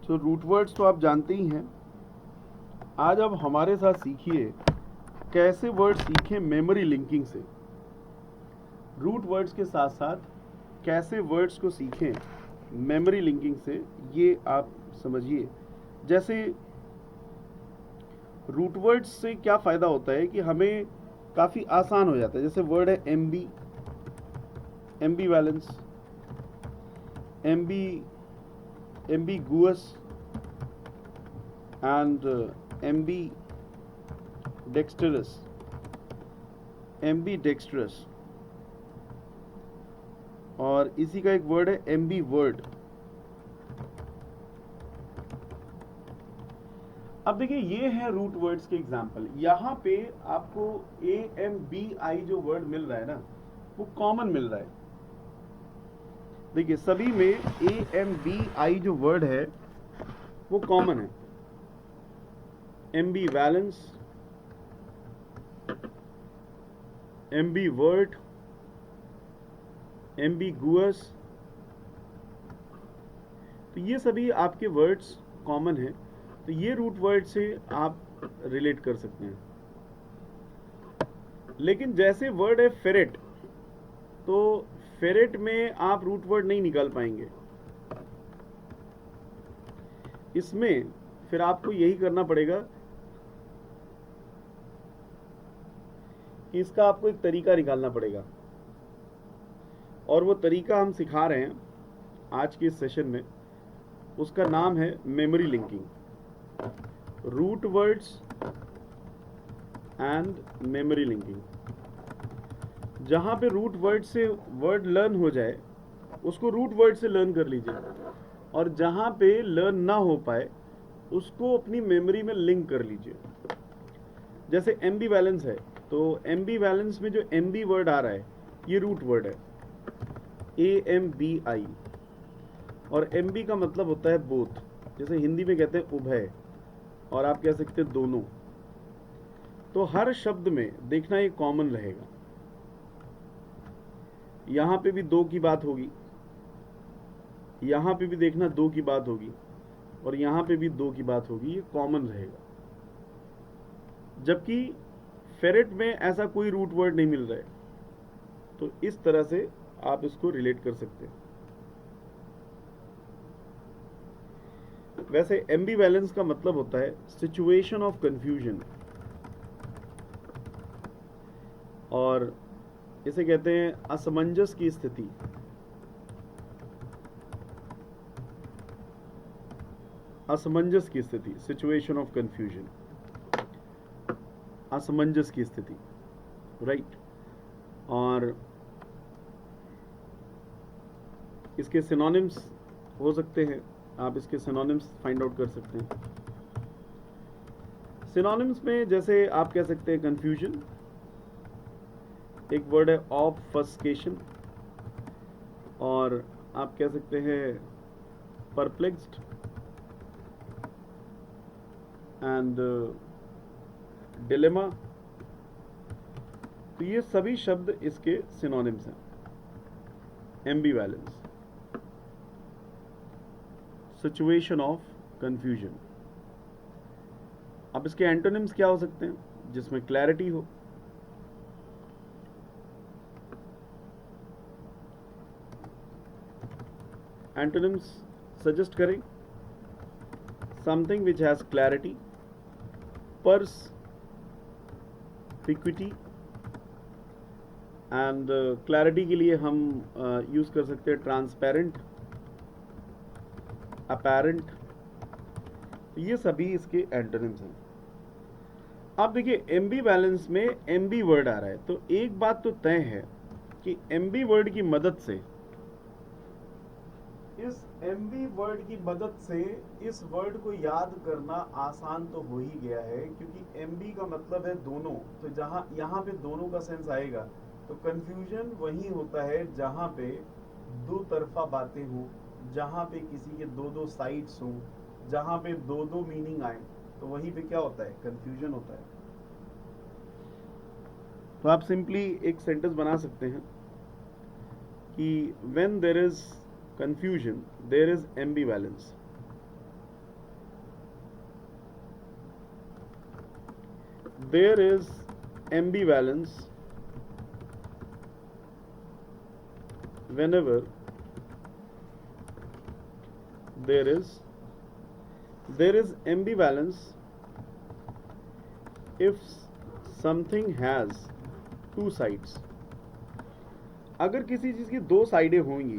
So root words तो आप जानते ही हैं। आज आप हमारे साथ सीखिए कैसे वर्ड सीखें मेमोरी लिंकिंग से। रूट वर्ड्स के साथ साथ कैसे वर्ड्स को सीखें मेमोरी लिंकिंग से, ये आप समझिए। जैसे रूट वर्ड्स से क्या फ़ायदा होता है कि हमें काफ़ी आसान हो जाता है। जैसे वर्ड है एम्बी, एम्बीवैलेंस, एम्बिगुअस एंड एम्बीडेक्स्ट्रस, और इसी का एक वर्ड है एम्बी वर्ड। अब देखिए, ये है रूट वर्ड्स के एग्जाम्पल। यहाँ पे आपको AMBI जो वर्ड मिल रहा है ना, वो कॉमन मिल रहा है। देखिए, सभी में AMBI जो वर्ड है वो कॉमन है। एम्बीवैलेंस, एम्बीवर्ट, एम्बिगुअस, तो ये सभी आपके वर्ड्स कॉमन हैं। तो ये रूट वर्ड से आप रिलेट कर सकते हैं। लेकिन जैसे वर्ड है फेरेट, तो फेरेट में आप रूट वर्ड नहीं निकाल पाएंगे। इसमें फिर आपको यही करना पड़ेगा कि इसका आपको एक तरीका निकालना पड़ेगा, और वो तरीका हम सिखा रहे हैं आज के इस सेशन में। उसका नाम है memory linking, root words and memory linking. जहाँ पे रूट वर्ड से वर्ड लर्न हो जाए उसको रूट वर्ड से लर्न कर लीजिए, और जहाँ पे लर्न ना हो पाए उसको अपनी मेमोरी में लिंक कर लीजिए। जैसे एम्बीवैलेंस है, तो एम्बीवैलेंस में जो एम्बी वर्ड आ रहा है ये रूट वर्ड है, AMBI, और एम्बी का मतलब होता है बोथ। जैसे हिंदी में कहते हैं उभय, और आप कह सकते हैं दोनों। तो हर शब्द में देखना ये कॉमन रहेगा। यहाँ पे भी दो की बात होगी, यहाँ पे भी देखना दो की बात होगी, और यहाँ पे भी दो की बात होगी। ये कॉमन रहेगा। जबकि फेरेट में ऐसा कोई रूट वर्ड नहीं मिल रहा है। तो इस तरह से आप इसको रिलेट कर सकते हैं। वैसे एम्बीवैलेंस का मतलब होता है सिचुएशन ऑफ कंफ्यूजन, और इसे कहते हैं असमंजस की स्थिति। असमंजस की स्थिति, सिचुएशन ऑफ कंफ्यूजन, असमंजस की स्थिति, राइट। और इसके सिनोनिम्स हो सकते हैं, आप इसके सिनोनिम्स फाइंड आउट कर सकते हैं। सिनोनिम्स में जैसे आप कह सकते हैं कंफ्यूजन, एक वर्ड है ऑबफस्केशन, और आप कह सकते हैं परप्लेक्स्ड एंड डिलेमा। तो ये सभी शब्द इसके सिनोनिम्स हैं। एम्बीवैलेंस, सिचुएशन ऑफ कंफ्यूजन। अब इसके एंटोनिम्स क्या हो सकते हैं जिसमें क्लैरिटी हो? एंटोनिम्स सजेस्ट करें, something which has clarity, perspicuity, and clarity के लिए हम यूज कर सकते हैं ट्रांसपेरेंट, अपैरेंट। ये सभी इसके एंटोनिम्स हैं। अब देखिए, एम्बीवैलेंस में एम्बी वर्ड आ रहा है, तो एक बात तो तय है कि एम्बी वर्ड की मदद से, इस एम्बी वर्ड की मदद से इस वर्ड को याद करना आसान तो हो ही गया है, क्योंकि एम्बी का मतलब है दोनों। तो जहां यहाँ पे दोनों का सेंस आएगा, तो कंफ्यूजन वही होता है जहां पे दो तरफा बातें हों, जहां पे किसी के दो दो साइड्स हों, जहां पे दो दो मीनिंग आए, तो वहीं पे क्या होता है? कंफ्यूजन होता है। तो आप सिंपली एक सेंटेंस बना सकते हैं कि when there is confusion there is ambivalence. there is ambivalence whenever there is ambivalence if something has two sides. अगर किसी चीज की दो साइडें होंगी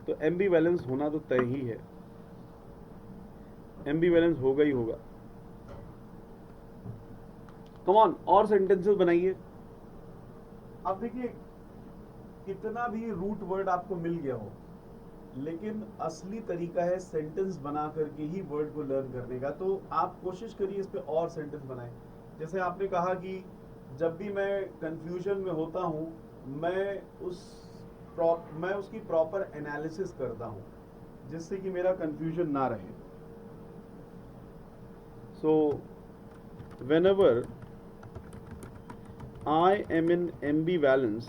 तो एम्बीवैलेंस होना तो तय ही है, एम्बीवैलेंस होगा ही होगा. कम ऑन, और सेंटेंसेस बनाइए. अब देखिए, कितना भी रूट वर्ड आपको मिल गया हो, लेकिन असली तरीका है सेंटेंस बना करके ही वर्ड को लर्न करने का. तो आप कोशिश करिए इस पे और सेंटेंस बनाएं. जैसे आपने कहा कि जब भी मैं कंफ्यूजन में होता हूं, मैं उसकी प्रॉपर एनालिसिस करता हूं, जिससे कि मेरा कंफ्यूजन ना रहे. सो whenever I am in ambivalence,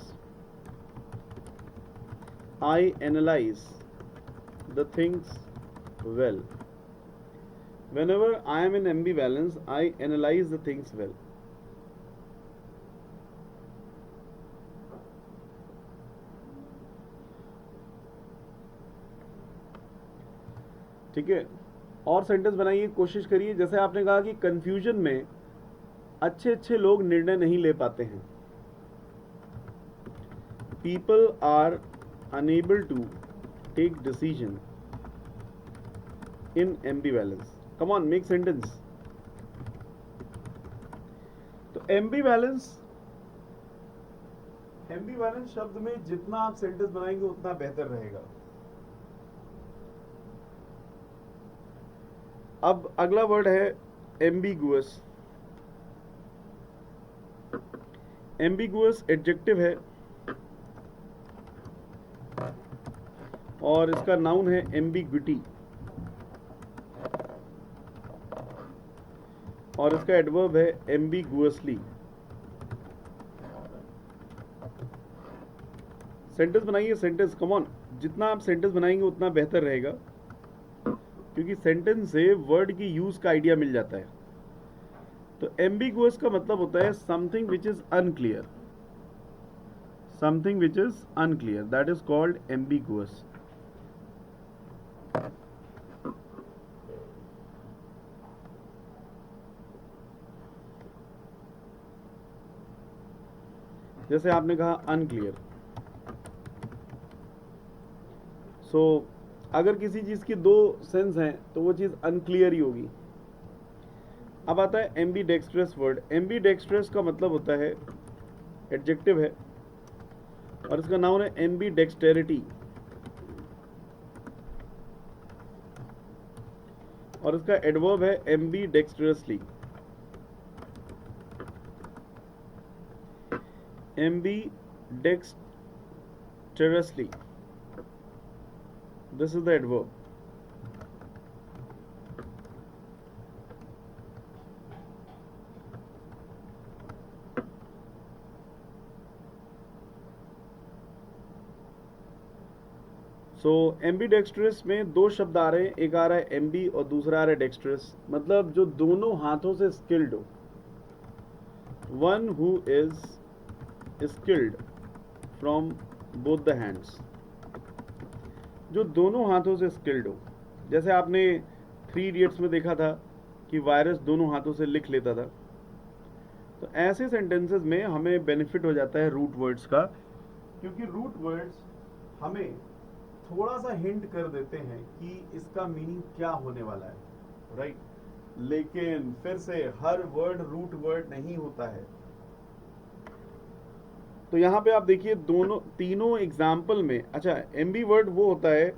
I analyze the things well. Whenever I am in ambivalence, I analyze the things well. ठीक है, और सेंटेंस बनाइए, कोशिश करिए. जैसे आपने कहा कि कंफ्यूजन में अच्छे अच्छे लोग निर्णय नहीं ले पाते हैं. People are unable to take decision in ambivalence. Come on, make sentence. तो एम्बीवैलेंस शब्द में जितना आप सेंटेंस बनाएंगे उतना बेहतर रहेगा. अब अगला वर्ड है एम्बिगुअस. एम्बिगुअस एडजेक्टिव है और इसका नाउन है एम्बिग्विटी, और इसका एडवर्ब है एम्बिगुअसली. सेंटेंस बनाइए, सेंटेंस. कम ऑन, जितना आप सेंटेंस बनाएंगे उतना बेहतर रहेगा, क्योंकि सेंटेंस से वर्ड की यूज का आइडिया मिल जाता है. तो एम्बिगुअस का मतलब होता है something which is unclear. Something which is unclear, that is called ambiguous. जैसे आपने कहा अनक्लियर. सो अगर किसी चीज की दो सेंस हैं तो वो चीज अनक्लियर ही होगी. अब आता है एम्बीडेक्स्ट्रस वर्ड. एम्बीडेक्स्ट्रस का मतलब होता है, एडजेक्टिव है और इसका नाउन है एम्बीडेक्सटेरिटी, और इसका एडवर्ब है एम्बीडेक्स्ट्रसली. एम्बीडेक्स्टरसली, this is the adverb. So ambidextrous में दो शब्द आ रहे हैं, एक आ रहा है एम्बी और दूसरा आ रहा है डेक्स्ट्रस. मतलब जो दोनों हाथों से स्किल्ड हो. One who is skilled from both the hands, जो दोनों हाथों से स्किल्ड हो. जैसे आपने 3 इडियट्स में देखा था कि वायरस दोनों हाथों से लिख लेता था. तो ऐसे सेंटेंसेस में हमें बेनिफिट हो जाता है रूट वर्ड्स का, क्योंकि रूट वर्ड्स हमें थोड़ा सा हिंट कर देते हैं कि इसका मीनिंग क्या होने वाला है, राइट. लेकिन फिर से हर वर्ड रूट वर्ड नहीं होता है. तो यहां पे आप देखिए तीनों एग्जाम्पल में, अच्छा, एम्बी वर्ड वो होता है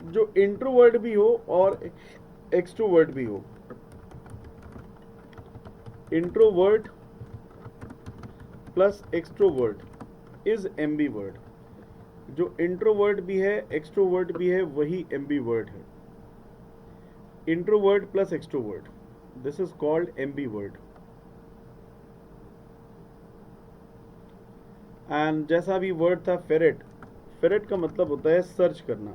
जो इंट्रोवर्ड भी हो और एक्सट्रोवर्ड भी हो. Introvert plus extrovert is ambivert. जो इंट्रोवर्ड भी है एक्सट्रोवर्ड भी है वही एम्बी वर्ड है. Introvert plus extrovert, this is called ambivert. And जैसा भी वर्ड था फेरेट, फेरेट का मतलब होता है सर्च करना,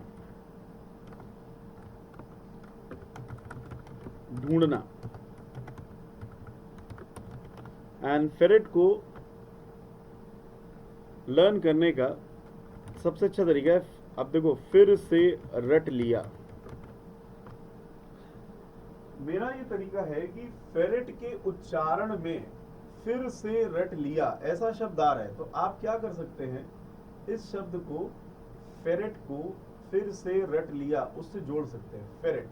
ढूंढना. एंड फेरेट को लर्न करने का सबसे अच्छा तरीका है, अब देखो, फिर से रट लिया। मेरा ये तरीका है कि फेरेट के उच्चारण में फिर से रट लिया ऐसा शब्द आ रहा है, तो आप क्या कर सकते हैं, इस शब्द को, फेरेट को फिर से रट लिया, उससे जोड़ सकते हैं। फेरेट,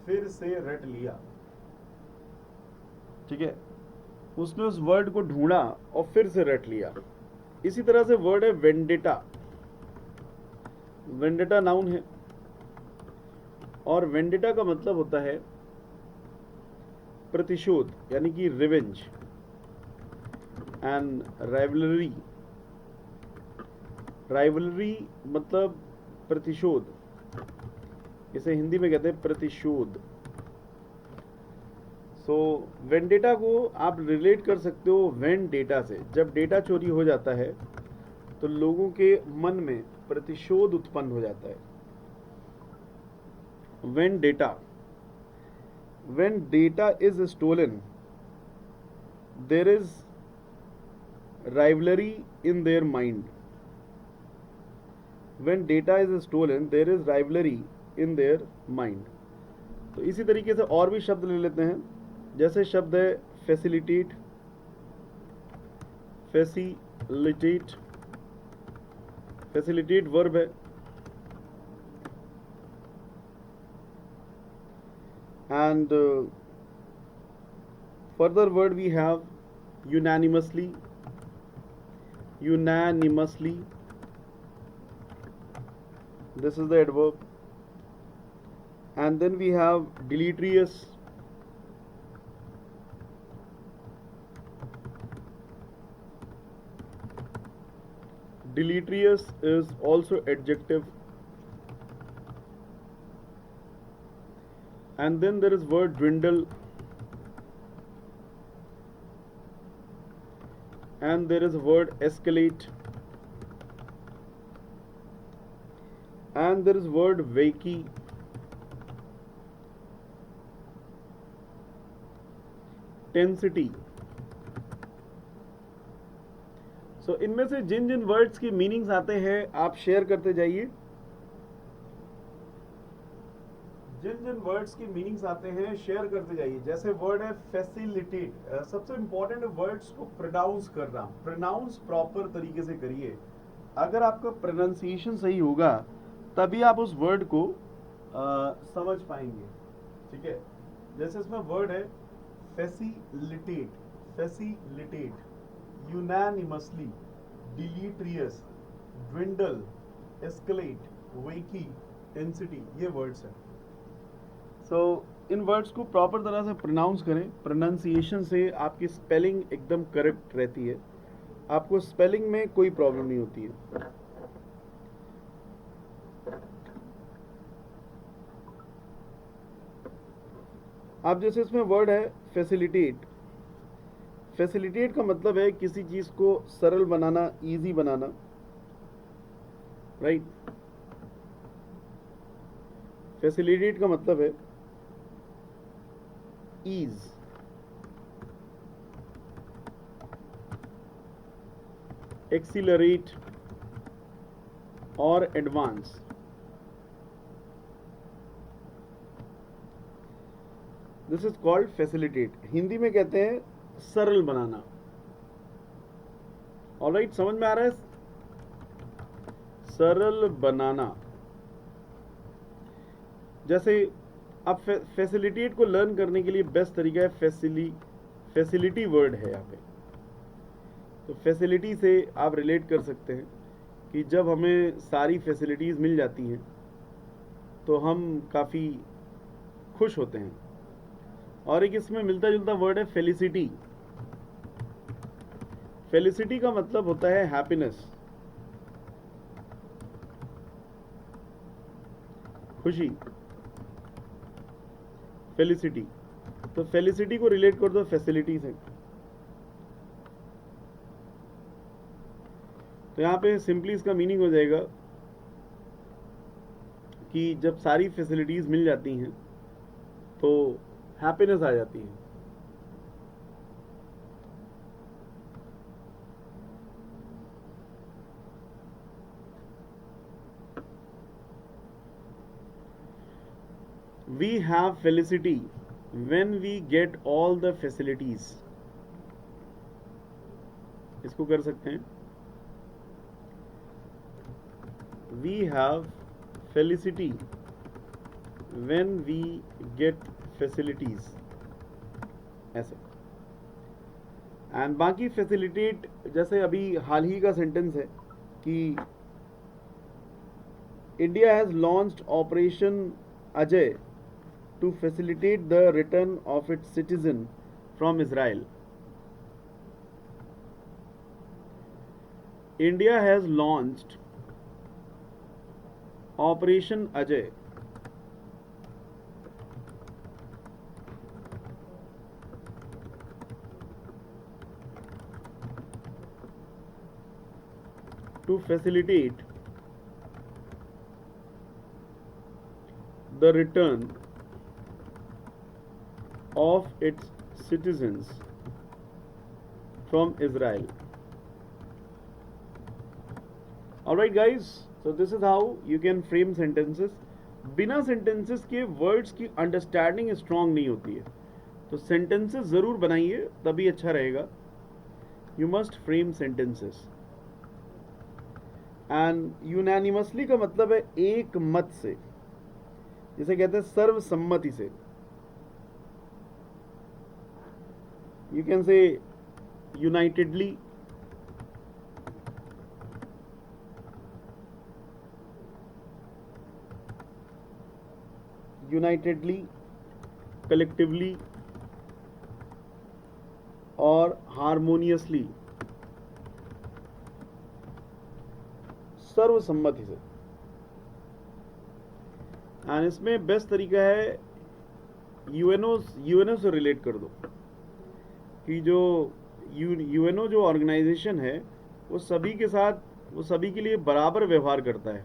फिर से रट लिया, ठीक है, उसने उस वर्ड को ढूंढा और फिर से रट लिया। इसी तरह से वर्ड है वेंडेटा। वेंडेटा नाउन है और वेंडेटा का मतलब होता है प्रतिशोध, यानी कि रिवेंज एंड राइवलरी। राइवलरी मतलब प्रतिशोध, इसे हिंदी में कहते हैं प्रतिशोध। सो वेंडेटा को आप रिलेट कर सकते हो वेंडेटा से। जब डेटा चोरी हो जाता है तो लोगों के मन में प्रतिशोध उत्पन्न हो जाता है। Vendetta, when data is stolen, there is rivalry in their mind. When data is stolen, there is rivalry in their mind. तो इसी तरीके से और भी शब्द ले लेते हैं, जैसे शब्द है फैसिलिटेट। फैसिलिटेट, फैसिलिटेट वर्ब है। And further word we have unanimously. Unanimously, this is the adverb. And then we have deleterious. Deleterious is also adjective. And then there is word dwindle, and there is word escalate, and there is word wakey, tensity. So इनमें से जिन जिन words की meanings आते हैं आप share करते जाइए। जिन जिन words की meanings आते हैं शेयर करते जाइए। जैसे वर्ड है फैसिलिटेट, सबसे इंपॉर्टेंट वर्ड्स को प्रोनाउंस करना। प्रोनाउंस प्रॉपर तरीके से करिए। अगर आपका प्रोनाउंसिएशन सही होगा तभी आप उस वर्ड को समझ पाएंगे, ठीक है। जैसे इसमें वर्ड है facilitate, facilitate, unanimously, deleterious, dwindle, escalate, wacky, tensity, ये वर्ड्स हैं। सो इन वर्ड्स को प्रॉपर तरह से प्रोनाउंस करें। प्रोनाउंसिएशन से आपकी स्पेलिंग एकदम करेक्ट रहती है, आपको स्पेलिंग में कोई प्रॉब्लम नहीं होती है। आप जैसे इसमें वर्ड है फैसिलिटेट। फैसिलिटेट का मतलब है किसी चीज को सरल बनाना, इजी बनाना, राइट। फैसिलिटेट का मतलब है ईज। एक्सीलरेट और advance. This is called facilitate. Hindi में कहते हैं सरल बनाना। ऑलराइट, समझ में आ रहा है? सरल बनाना। जैसे अब फैसिलिटेट को लर्न करने के लिए बेस्ट तरीका है फैसिलिटी वर्ड है यहाँ पे। तो फैसिलिटी से आप रिलेट कर सकते हैं कि जब हमें सारी फैसिलिटीज मिल जाती हैं तो हम काफ़ी खुश होते हैं। और एक इसमें मिलता जुलता वर्ड है फेलिसिटी। फेलिसिटी का मतलब होता है हैप्पीनेस, खुशी, फेलिसिटी। तो फेलिसिटी को रिलेट कर दो फैसिलिटी से। तो यहां पे सिंपली इसका मीनिंग हो जाएगा कि जब सारी फैसिलिटीज मिल जाती हैं तो हैप्पीनेस आ जाती है। We have felicity when we get all the facilities, इसको कर सकते हैं, we have felicity when we get facilities, ऐसे। एंड बाकी फैसिलिटेट, जैसे अभी हाल ही का सेंटेंस है कि India has launched operation Ajay to facilitate the return of its citizen from Israel. India has launched Operation Ajay to facilitate the return of its citizens from Israel. Alright guys, so this is how you can frame sentences. बिना sentences के words की understanding strong नहीं होती है, तो sentences ज़रूर बनाइए, तभी अच्छा रहेगा. You must frame sentences. And unanimously का मतलब है एक मत से, जिसे कहते हैं सर्वसम्मति से. You can say unitedly, collectively और harmoniously, सर्वसम्मति से. एंड इसमें बेस्ट तरीका है यूएनओ से रिलेट कर दो कि जो यूएनओ जो ऑर्गेनाइजेशन है वो सभी के साथ, वो सभी के लिए बराबर व्यवहार करता है.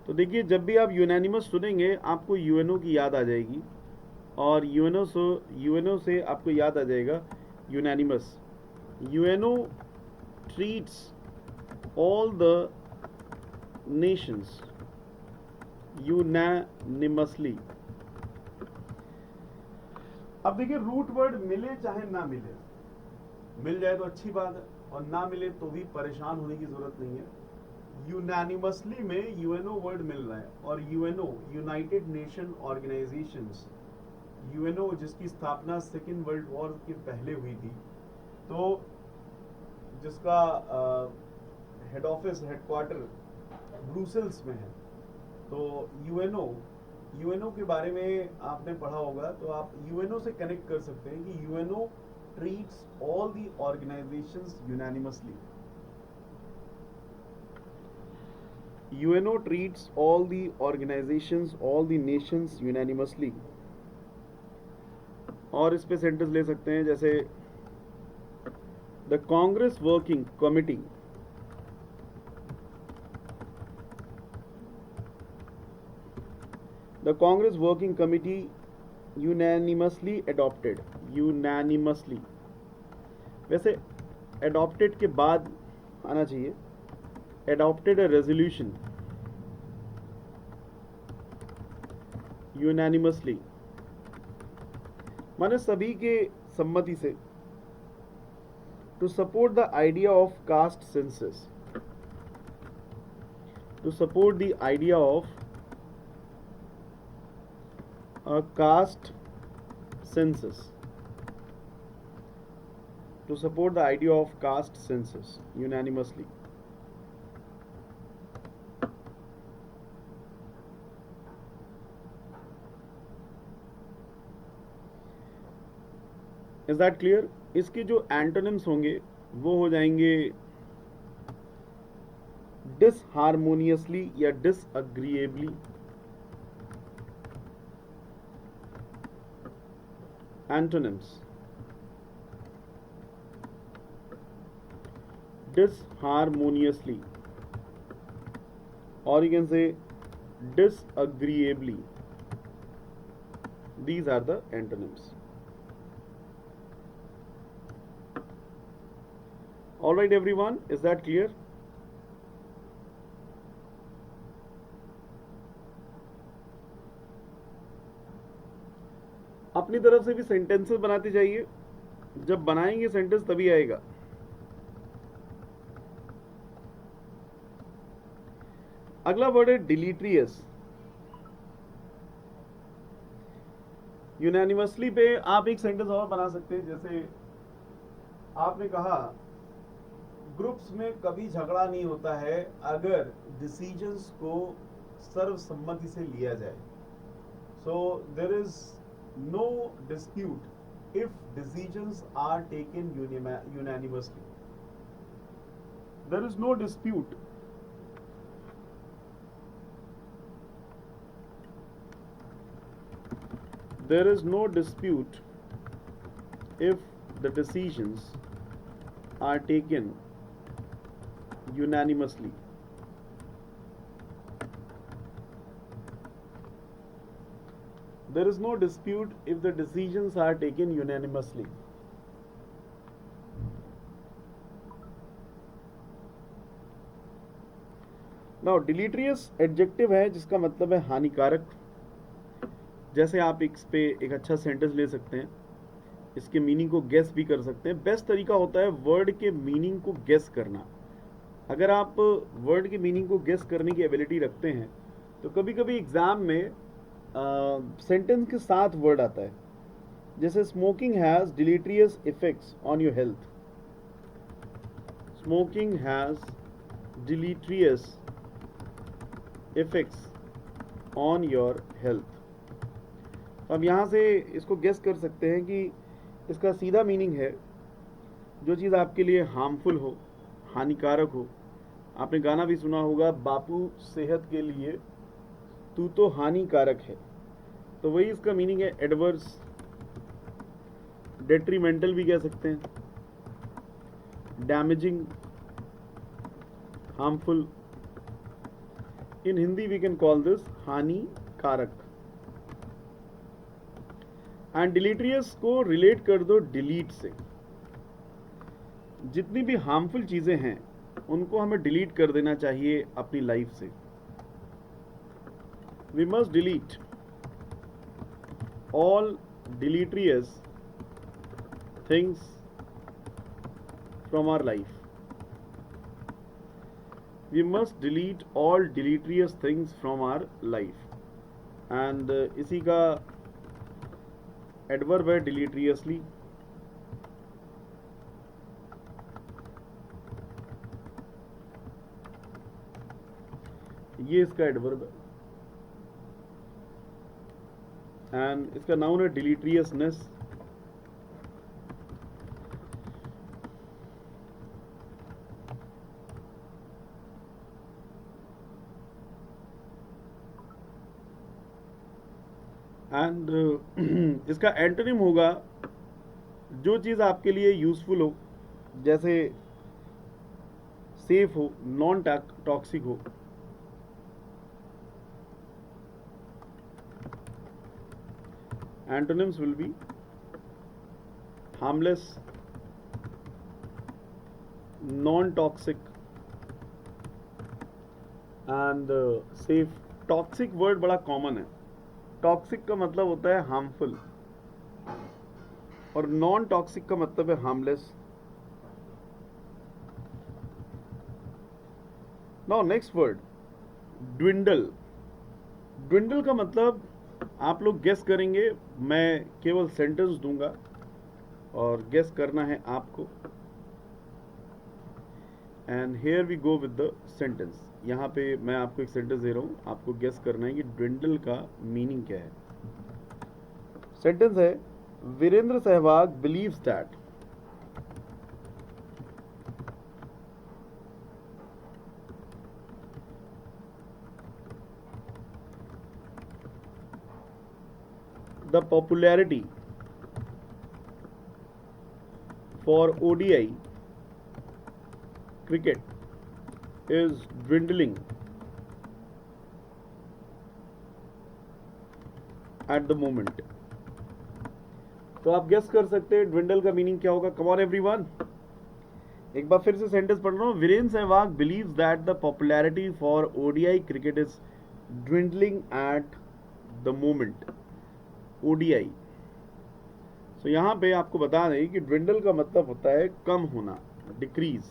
तो देखिए, जब भी आप यूनानिमस सुनेंगे आपको यूएनओ की याद आ जाएगी, और यूएनओ से आपको याद आ जाएगा unanimous. UNO treats all the Nations unanimously. अब देखिए, रूट वर्ड मिले चाहे ना मिले, मिल जाए तो अच्छी बात है, और ना मिले तो भी परेशान होने की जरूरत नहीं है. यूनानिमसली में यूएनओ वर्ड मिल रहा है, और UNO United nation organisations, UNO जिसकी स्थापना सेकेंड वर्ल्ड वॉर के पहले हुई थी, तो जिसका हेड ऑफिस, हेडक्वार्टर ब्रुसेल्स में है. तो यूएनओ के बारे में आपने पढ़ा होगा, तो आप यूएनओ से कनेक्ट कर सकते हैं कि UNO treats all the organisations unanimously. UNO treats all the organisations, all the Nations unanimously. और इस पे सेंटेंस ले सकते हैं, जैसे the Congress working committee The Congress Working Committee unanimously adopted. Unanimously. वैसे adopted के बाद आना चाहिए adopted a resolution unanimously, माने सभी के सम्मति से. To support the idea of caste census. To support the idea of a caste census. To support the idea of caste census unanimously. Is that clear? इसके जो एंटोनिम्स होंगे वो हो जाएंगे disharmoniously या disagreeably. Antonyms: disharmoniously, or you can say disagreeably. These are the antonyms. All right, everyone, is that clear? अपनी तरफ से भी सेंटेंसेस बनाते जाइए, जब बनाएंगे सेंटेंस तभी आएगा। अगला वर्ड है डिलीट्रियस। यूनानिमसली पे आप एक सेंटेंस और बना सकते हैं, जैसे आपने कहा ग्रुप्स में कभी झगड़ा नहीं होता है अगर डिसीजंस को सर्वसम्मति से लिया जाए। So there is no dispute if decisions are taken unanimously. There is no dispute there is no dispute if the decisions are taken unanimously. There is no dispute if the decisions are taken unanimously. Now deleterious adjective है जिसका मतलब है हानिकारक। जैसे आप इस पे एक अच्छा सेंटेंस ले सकते हैं, इसके मीनिंग को गेस भी कर सकते हैं। बेस्ट तरीका होता है वर्ड के मीनिंग को गेस करना। अगर आप वर्ड के मीनिंग को गेस करने की एबिलिटी रखते हैं तो कभी कभी एग्जाम में सेंटेंस के साथ वर्ड आता है, जैसे smoking has deleterious effects on your health. Smoking has deleterious effects on your health. अब यहाँ से इसको गेस कर सकते हैं कि इसका सीधा मीनिंग है जो चीज़ आपके लिए हार्मफुल हो, हानिकारक हो। आपने गाना भी सुना होगा, बापू सेहत के लिए तू तो हानिकारक है। तो वही इसका मीनिंग है, एडवर्स, डेट्रीमेंटल भी कह सकते हैं, damaging, harmful. In Hindi we can call this हानिकारक। एंड डिलीट्रियस को रिलेट कर दो डिलीट से। जितनी भी हार्मफुल चीजें हैं उनको हमें डिलीट कर देना चाहिए अपनी लाइफ से। We must delete all deleterious things from our life. We must delete all deleterious things from our life. And इसी का एडवर्ब है डिलीट्रियसली। ये इसका एडवर्ब है। एंड इसका नाउन है डिलीट्रियसनेस। एंड इसका एंटोनिम होगा जो चीज़ आपके लिए यूजफुल हो, जैसे सेफ हो, नॉन टॉक्सिक हो। Antonyms will be harmless, non toxic and safe. Toxic word बड़ा कॉमन है। टॉक्सिक का मतलब होता है हार्मफुल और नॉन टॉक्सिक का मतलब है harmless. Now next word dwindle. Dwindle का मतलब आप लोग गेस करेंगे, मैं केवल सेंटेंस दूंगा और गेस करना है आपको। And here we go with the sentence. यहाँ पे मैं आपको एक सेंटेंस दे रहा हूँ, आपको गेस करना है कि ड्विंडल का मीनिंग क्या है। सेंटेंस है, Virender Sehwag believes that the popularity for ODI cricket is dwindling at the moment। तो आप गेस कर सकते हैं ड्विंडल का मीनिंग क्या होगा। कम ऑन एवरीवन, एक बार फिर से सेंटेंस पढ़ रहा हूँ। Virender Sehwag believes that the popularity for ODI cricket is dwindling at the moment। ODI तो यहां पे आपको बता दें कि ड्विंडल का मतलब होता है कम होना, डिक्रीज।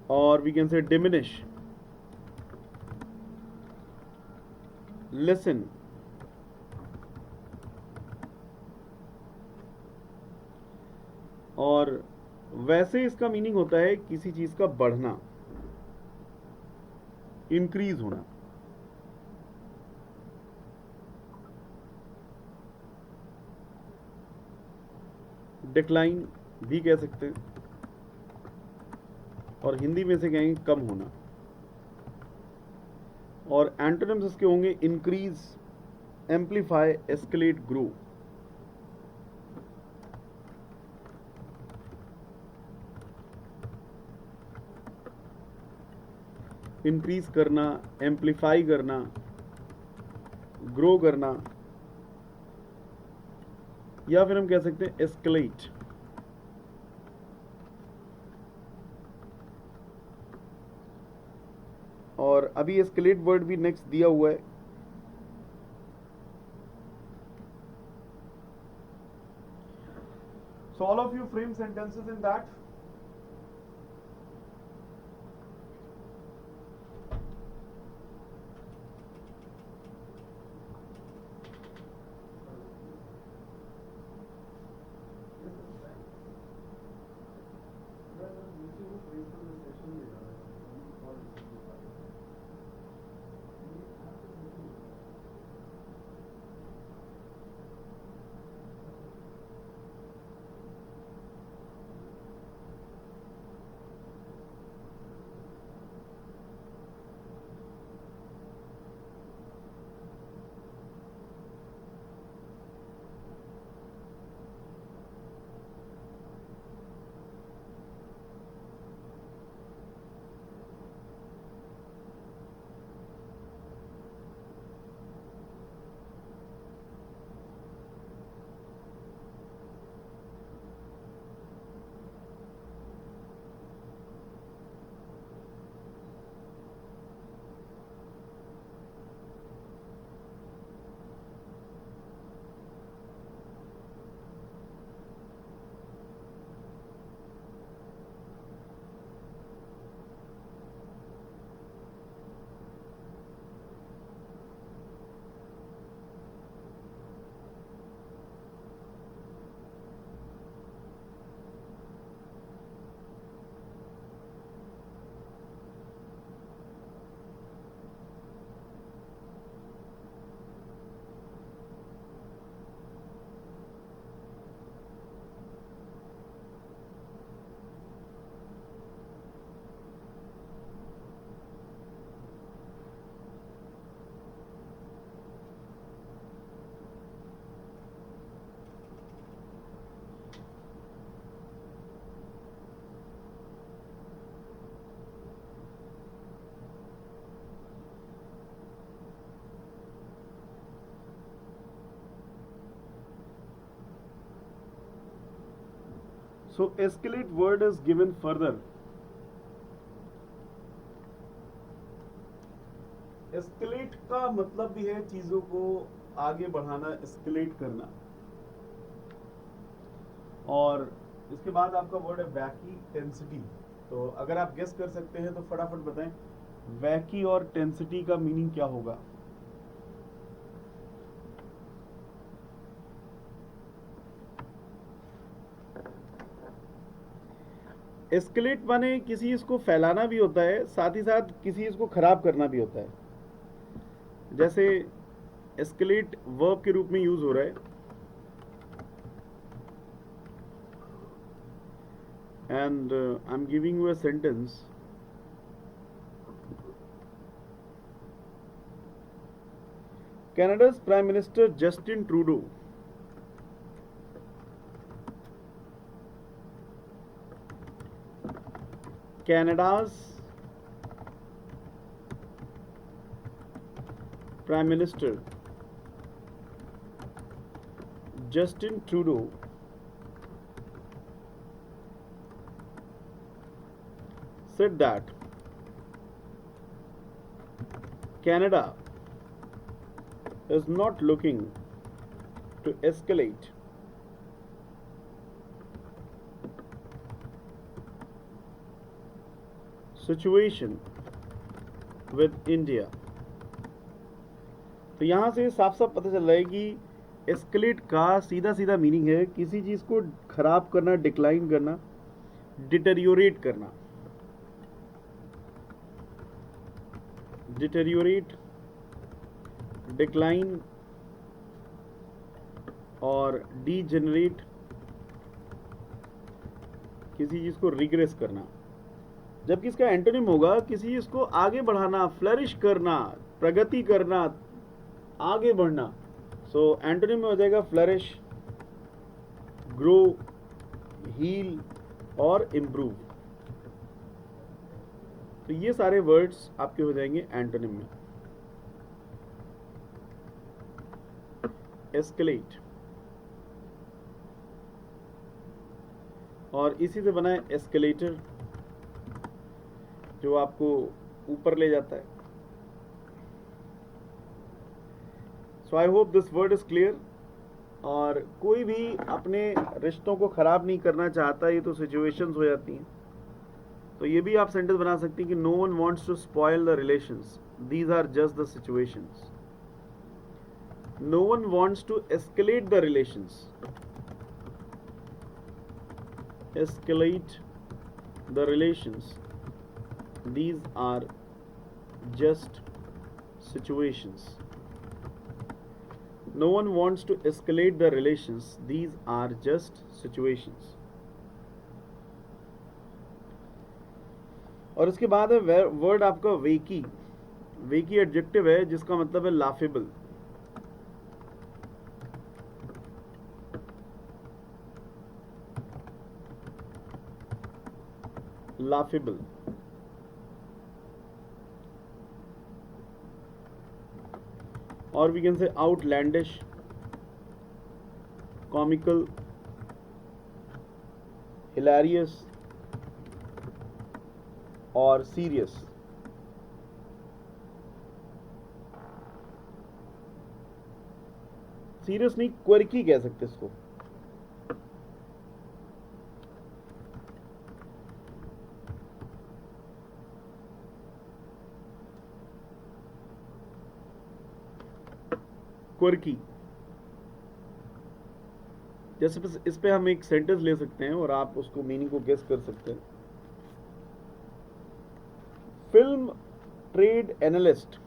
और we can say diminish, lessen. और वैसे इसका मीनिंग होता है किसी चीज का बढ़ना, इंक्रीज होना। डिक्लाइन भी कह सकते हैं, और हिंदी में से कहेंगे कम होना। और एंटोनिम्स इसके होंगे increase, amplify, escalate, grow. Increase करना, एम्पलीफाई करना, ग्रो करना, या फिर हम कह सकते हैं एस्केलेट। और अभी एस्केलेट वर्ड भी नेक्स्ट दिया हुआ है। So all of you frame sentences in that. So escalate word is given further. Escalate का मतलब भी है चीजों को आगे बढ़ाना, escalate करना। और इसके बाद आपका वर्ड है वैकी, टेंसिटी। तो अगर आप गेस कर सकते हैं तो फटाफट बताएं, वैकी और टेंसिटी का मीनिंग क्या होगा। एस्केलेट माने किसी चीज को फैलाना भी होता है, साथ ही साथ किसी चीज को खराब करना भी होता है। जैसे एस्केलेट वर्ब के रूप में यूज हो रहा है, and I am giving you a sentence. Canada's Prime Minister Justin Trudeau Canada's Prime Minister Justin Trudeau said that Canada is not looking to escalate situation with India। तो यहां से साफ साफ पता चल रहा है कि एस्केलेट का सीधा सीधा मीनिंग है किसी चीज को खराब करना, डिक्लाइन करना, डिटेरियोरेट करना। डिटेरियोरेट, डिक्लाइन और डीजेनरेट, किसी चीज को रिग्रेस करना। जबकि इसका एंटोनिम होगा किसी चीज को आगे बढ़ाना, फ्लरिश करना, प्रगति करना, आगे बढ़ना। सो एंटोनिम में हो जाएगा फ्लरिश, ग्रो, हील और इम्प्रूव। तो ये सारे वर्ड्स आपके हो जाएंगे एंटोनिम में। एस्केलेट, और इसी से बना है एस्केलेटर, जो आपको ऊपर ले जाता है। So I hope this word is clear. और कोई भी अपने रिश्तों को खराब नहीं करना चाहता, ये तो सिचुएशंस हो जाती हैं। तो ये भी आप सेंटेंस बना सकते हैं कि no one wants to spoil the relations, these are just the situations. No one wants to escalate the relations, escalate the relations, these are just situations। No one wants to escalate the relations, these are just situations। और उसके बाद है word आपका वेकी। वेकी adjective है जिसका मतलब है laughable. laughable, or we can say outlandish, comical, hilarious और serious। सीरियस नहीं, क्वर्की कह सकते इसको। क्वर्की, जैसे इस पे हम एक सेंटेंस ले सकते हैं और आप उसको मीनिंग को गेस कर सकते हैं। फिल्म ट्रेड एनालिस्ट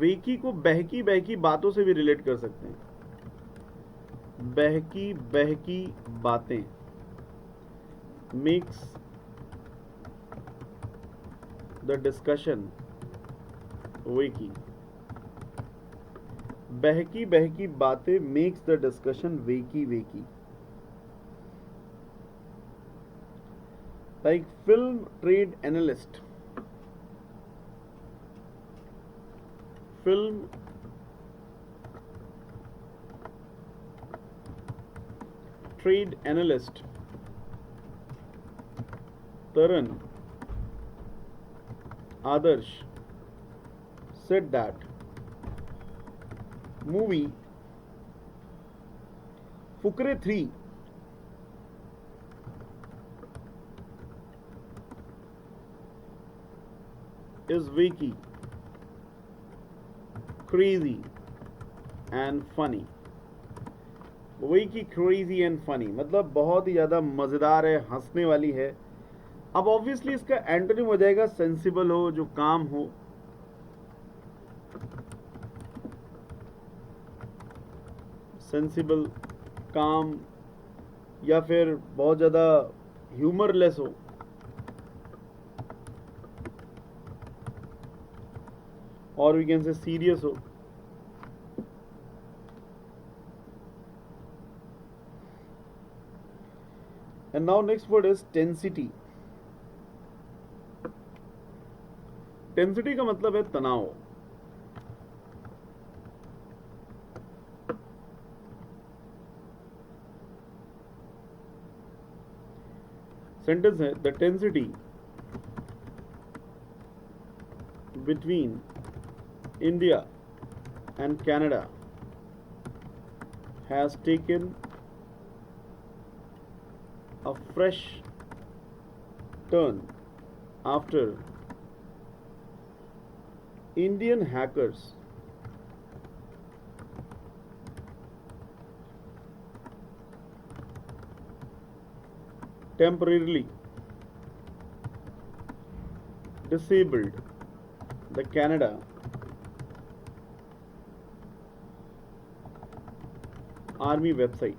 वेकी को बहकी बहकी बातों से भी रिलेट कर सकते हैं। बहकी बहकी बातें, मेक्स द डिस्कशन वेकी। बहकी बहकी बातें makes the discussion wacky wacky. Like film trade analyst, film trade analyst Taran Adarsh said that movie Fukre 3 is wacky, crazy and funny। wacky, crazy and funny मतलब बहुत ही ज़्यादा मज़ेदार है, हंसने वाली है। अब ऑब्वियसली इसका एंटोनिम हो जाएगा सेंसिबल हो, जो काम हो। सेंसिबल, काम, या फिर बहुत ज़्यादा ह्यूमरलेस हो। और वी कैन से सीरियस हो। And now next word is tensity. Tensity का मतलब है तनाव। सेंटेंस है the tensity between India and Canada has taken a fresh turn after Indian hackers temporarily disabled the Canada army website.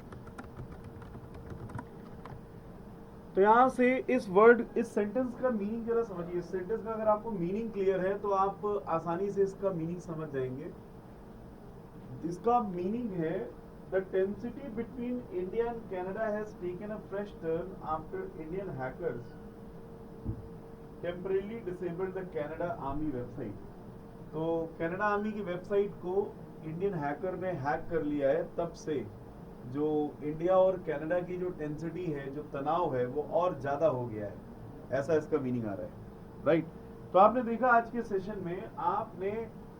तो यहां से इस वर्ड, इस सेंटेंस का मीनिंग जरा समझिए। इस सेंटेंस का अगर आपको मीनिंग क्लियर है तो आप आसानी से इसका मीनिंग समझ जाएंगे। इसका मीनिंग है the tensity between India and Canada has taken a fresh turn after Indian hackers temporarily disabled the Canada army website. तो कनाडा आर्मी की वेबसाइट को इंडियन हैकर ने हैक कर लिया है, तब से जो इंडिया और कनाडा की जो टेंसिटी है, जो तनाव है, वो और ज्यादा हो गया है। ऐसा इसका मीनिंग आ रहा है, राइट। तो आपने देखा आज के सेशन में आपने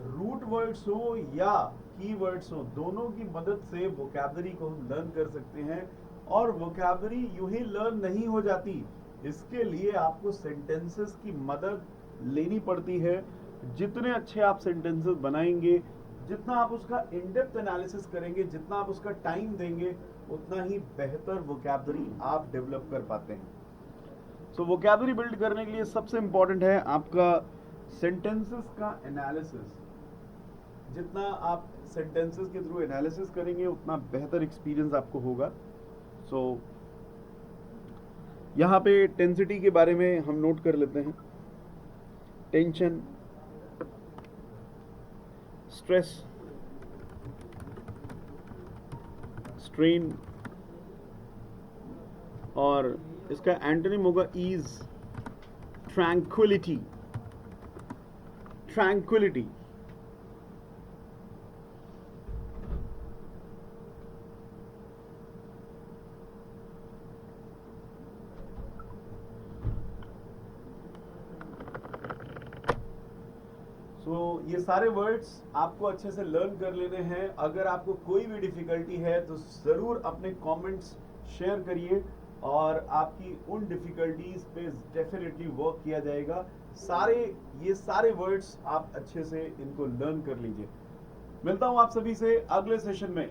रूट वर्ड्स हो या कीवर्ड्स हो, दोनों की मदद से वोकैबुलरी को हम लर्न कर सकते हैं। और वोकैबुलरी यूं ही लर्न नहीं हो जाती, इसके लिए आपको सेंटेंसेस की मदद लेनी पड़ती है। जितने अच्छे आप सेंटेंसेस बनाएंगे, जितना आप उसका इन डेप्थ एनालिसिस करेंगे, जितना आप उसका टाइम देंगे, उतना ही बेहतर वोकैबुलरी आप डेवलप कर पाते हैं। सो वोकैबुलरी बिल्ड करने के लिए सबसे इंपॉर्टेंट है आपका सेंटेंसेस का एनालिसिस। जितना आप सेंटेंसेस के थ्रू एनालिसिस करेंगे, उतना बेहतर एक्सपीरियंस आपको होगा। सो यहाँ पे टेंसिटी के बारे में हम नोट कर लेते हैं। टेंशन, स्ट्रेस, स्ट्रेन, और इसका एंटोनिम होगा ईज, ट्रैंक्विलिटी। ट्रैंक्विलिटी ये सारे वर्ड्स आपको अच्छे से लर्न कर लेने हैं। अगर आपको कोई भी डिफिकल्टी है तो ज़रूर अपने कमेंट्स शेयर करिए, और आपकी उन डिफिकल्टीज पे डेफिनेटली वर्क किया जाएगा। ये सारे वर्ड्स आप अच्छे से इनको लर्न कर लीजिए। मिलता हूं आप सभी से अगले सेशन में।